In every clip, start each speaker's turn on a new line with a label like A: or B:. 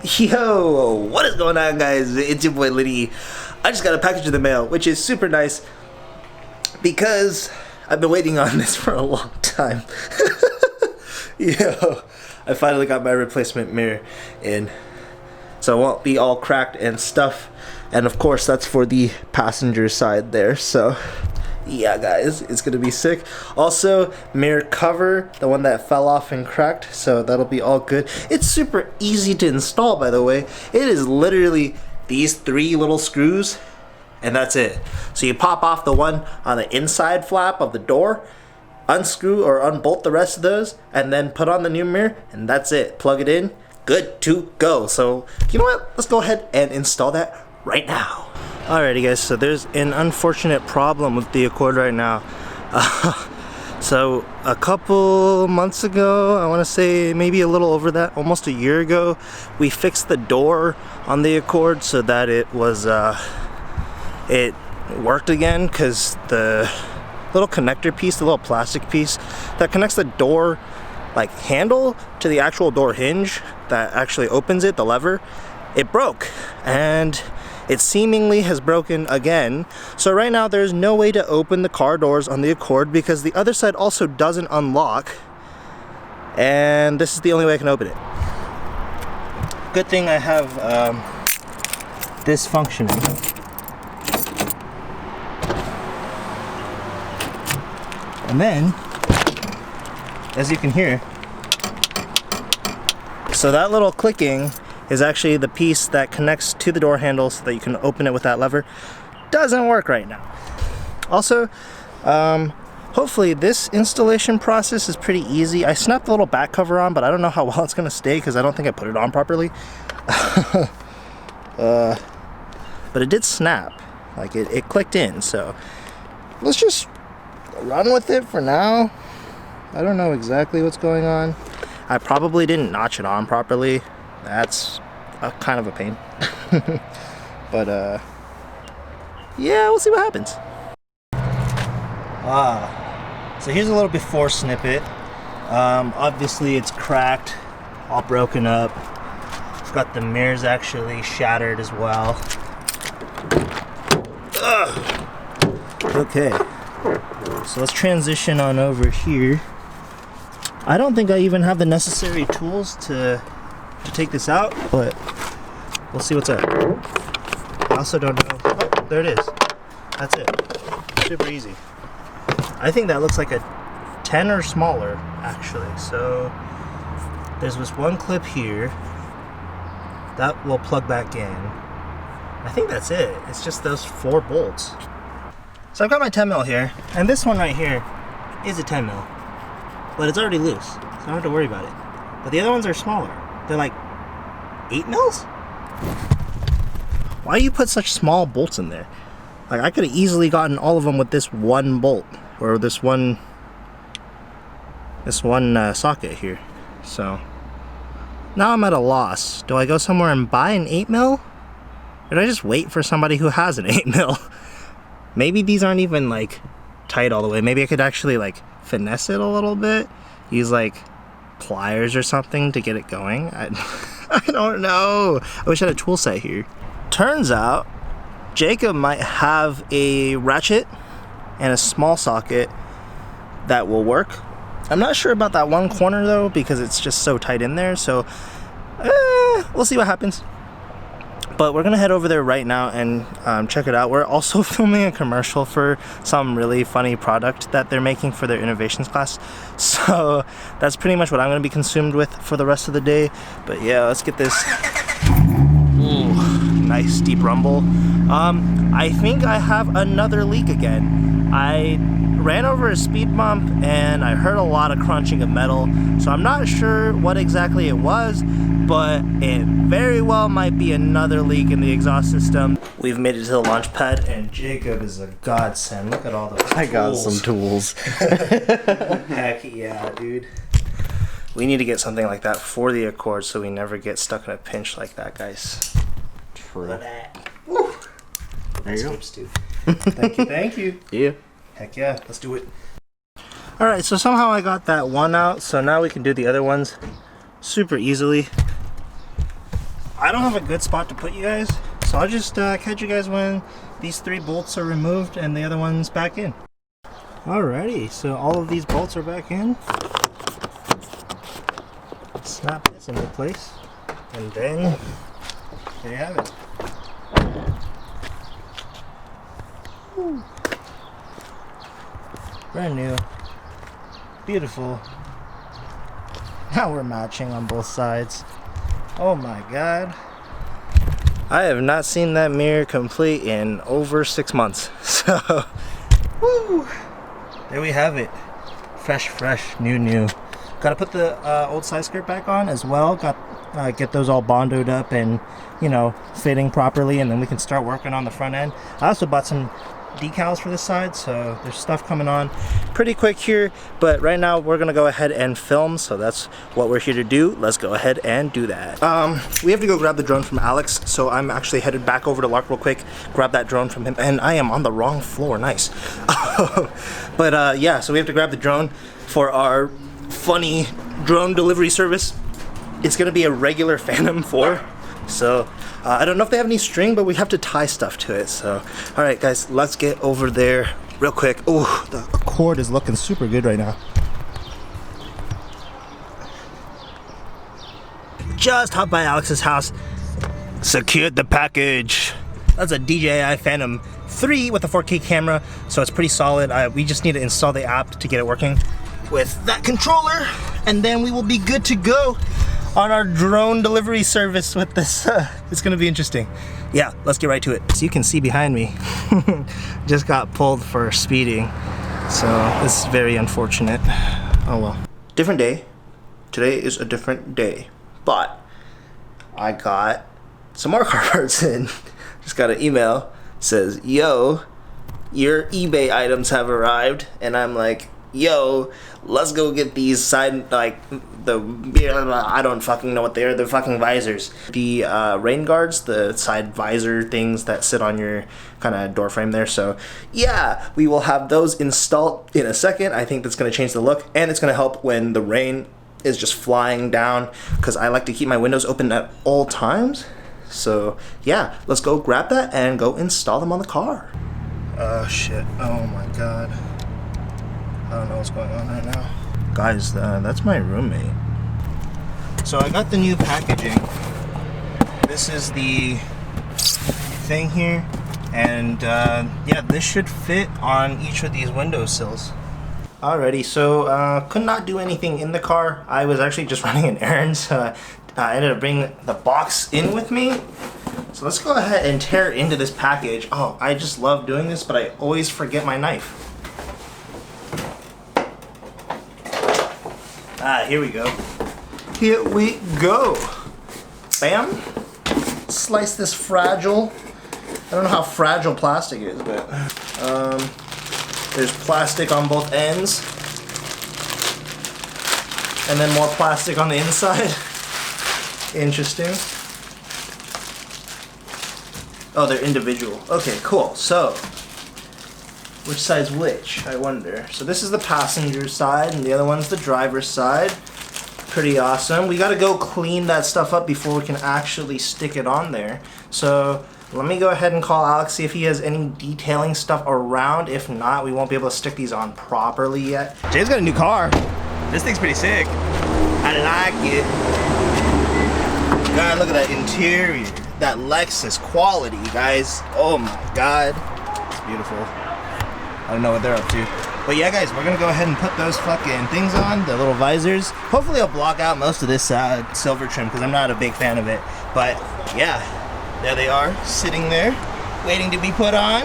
A: Yo, what is going on, guys? It's your boy Liddy. I just got a package in the mail, which is super nice because I've been waiting on this for a long time. Yo, I finally got my replacement mirror in, so it won't be all cracked and stuff. And of course, that's for the passenger side there. So yeah, guys, it's gonna be sick. Also, mirror cover, the one that fell off and cracked, so that'll be all good. It's super easy to install, by the way. It is literally these 3 little screws, and that's it. So you pop off the one on the inside flap of the door, unscrew or unbolt the rest of those, and then put on the new mirror, and that's it. Plug it in, good to go. So you know what? Let's go ahead and install that right now. Alrighty, guys, so there's an unfortunate problem with the Accord right now. So a couple months ago, I want to say maybe a little over that, almost a year ago, we fixed the door on the Accord so that it was it worked again, because the little connector piece, the little plastic piece that connects the door like handle to the actual door hinge that actually opens it, the lever, it broke, and it seemingly has broken again. So right now there's no way to open the car doors on the Accord because the other side also doesn't unlock, and this is the only way I can open it. Good thing I have this functioning. And then, as you can hear, so that little clicking is actually the piece that connects to the door handle so that you can open it with that lever. Doesn't work right now. Also, hopefully this installation process is pretty easy. I snapped the little back cover on, but I don't know how well it's gonna stay because I don't think I put it on properly. But it did snap, like it clicked in, so let's just run with it for now. I don't know exactly what's going on. I probably didn't notch it on properly. That's kind of a pain. But yeah, we'll see what happens. So here's a little before snippet. Obviously it's cracked, all broken up. It's got the mirrors actually shattered as well. Okay, so let's transition on over here. I don't think I even have the necessary tools to take this out, but we'll see what's up. I also don't know. Oh, there it is. That's it. Super easy. I think that looks like a 10 or smaller, actually. So there's this one clip here that will plug back in. I think that's it. It's just those 4 bolts. So I've got my 10 mil here, and this one right here is a 10 mil, but it's already loose, so I don't have to worry about it. But the other ones are smaller. They're like 8 mils? Why do you put such small bolts in there? Like, I could have easily gotten all of them with this one bolt, or this one socket here. So now I'm at a loss. Do I go somewhere and buy an 8 mil? Or do I just wait for somebody who has an 8 mil? Maybe these aren't even like tight all the way. Maybe I could actually like finesse it a little bit. Use like pliers or something to get it going. I don't know. I wish I had a tool set here. Turns out Jacob might have a ratchet and a small socket that will work. I'm not sure about that one corner though, because it's just so tight in there. So we'll see what happens. But we're gonna head over there right now and check it out. We're also filming a commercial for some really funny product that they're making for their innovations class. So that's pretty much what I'm gonna be consumed with for the rest of the day. But yeah, let's get this. Ooh, nice deep rumble. I think I have another leak again. I ran over a speed bump and I heard a lot of crunching of metal. So I'm not sure what exactly it was, but it very well might be another leak in the exhaust system. We've made it to the launch pad, and Jacob is a godsend. Look at all those tools.
B: I got some tools.
A: Heck yeah, dude. We need to get something like that for the Accord so we never get stuck in a pinch like that, guys.
B: True.
A: There
B: you go.
A: Thank you, thank you.
B: Yeah.
A: Heck yeah, let's do it. Alright, so somehow I got that one out, so now we can do the other ones super easily. I don't have a good spot to put you guys, so I'll just catch you guys when these 3 bolts are removed and the other one's back in. Alrighty, so all of these bolts are back in. Snap this into place, and then there you have it. Woo. Brand new, beautiful. Now we're matching on both sides. Oh my god. I have not seen that mirror complete in over 6 months. So, woo! There we have it. Fresh, new. Gotta put the old side skirt back on as well. Get those all bondoed up and, you know, fitting properly, and then we can start working on the front end. I also bought some decals for this side, so there's stuff coming on pretty quick here, but right now we're gonna go ahead and film, so that's what we're here to do. Let's go ahead and do that. We have to go grab the drone from Alex, so I'm actually headed back over to Lark real quick, grab that drone from him, and I am on the wrong floor. Nice. But yeah, so we have to grab the drone for our funny drone delivery service. It's gonna be a regular Phantom 4, so I don't know if they have any string, but we have to tie stuff to it. So, all right, guys, let's get over there real quick. Oh, the Accord is looking super good right now. Just hopped by Alex's house, secured the package. That's a DJI Phantom 3 with a 4K camera, so it's pretty solid. We just need to install the app to get it working with that controller, and then we will be good to go on our drone delivery service with this. It's gonna be interesting. Yeah, let's get right to it. So you can see behind me, just got pulled for speeding. So this is very unfortunate. Oh well. Different day. Today is a different day. But I got some more car parts in. Just got an email, says, yo, your eBay items have arrived. And I'm like, yo, let's go get these side, like, I don't fucking know what they are, the fucking visors. The rain guards, the side visor things that sit on your kind of door frame there. So yeah, we will have those installed in a second. I think that's going to change the look, and it's going to help when the rain is just flying down, because I like to keep my windows open at all times. So yeah, let's go grab that and go install them on the car. Oh shit, oh my god. I don't know what's going on right now. Guys, that's my roommate. So I got the new packaging. This is the thing here, and yeah, this should fit on each of these windowsills. Alrighty, so could not do anything in the car. I was actually just running an errand, so I ended up bringing the box in with me. So let's go ahead and tear into this package. Oh, I just love doing this, but I always forget my knife. Ah, here we go. Here we go. Bam. Slice this fragile. I don't know how fragile plastic is, but there's plastic on both ends. And then more plastic on the inside. Interesting. Oh, they're individual. Okay, cool. So, which side's which, I wonder. So this is the passenger side, and the other one's the driver's side. Pretty awesome. We gotta go clean that stuff up before we can actually stick it on there. So let me go ahead and call Alex, see if he has any detailing stuff around. If not, we won't be able to stick these on properly yet. Jay's got a new car. This thing's pretty sick. I like it. God, look at that interior. That Lexus quality, guys. Oh my god. It's beautiful. I don't know what they're up to. But yeah, guys, we're gonna go ahead and put those fucking things on, the little visors. Hopefully I'll block out most of this silver trim, because I'm not a big fan of it. But yeah, there they are, sitting there, waiting to be put on.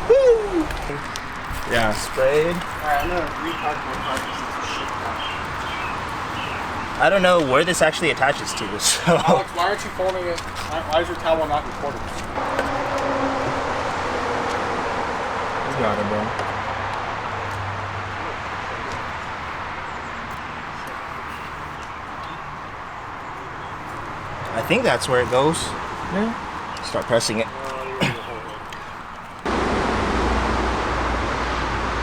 A: Woo! Yeah. Sprayed.
B: Alright, I'm gonna repark my car because it's a shit car.
A: I don't know where this actually attaches to, so.
C: Alex, why aren't you folding it? Why is your towel not recording?
A: You got it, bro. I think that's where it goes. Yeah. Start pressing it.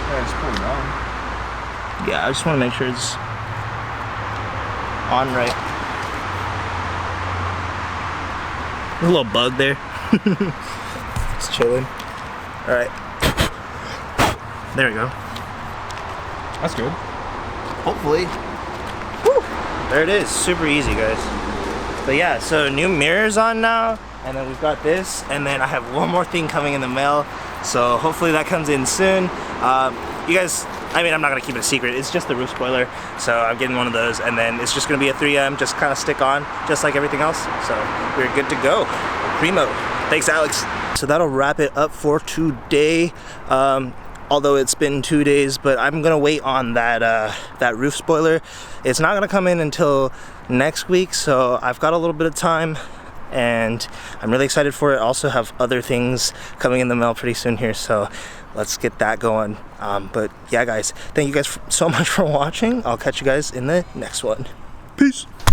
C: Yeah, it's cool now.
A: Yeah, I just want to make sure it's on right. a little bug there. Just chilling. All right. There we go.
C: That's good.
A: Hopefully. Woo! There it is. Super easy, guys. But yeah, so new mirrors on now, and then we've got this, and then I have one more thing coming in the mail. So hopefully that comes in soon. You guys, I mean, I'm not gonna keep it a secret. It's just the roof spoiler. So I'm getting one of those, and then it's just gonna be a 3M, just kind of stick on, just like everything else. So we're good to go. Primo. Thanks, Alex. So that'll wrap it up for today. Although it's been 2 days, but I'm gonna wait on that that roof spoiler. It's not gonna come in until next week, so I've got a little bit of time, and I'm really excited for it. I also have other things coming in the mail pretty soon here, so let's get that going. But yeah, guys, thank you guys so much for watching. I'll catch you guys in the next one. Peace.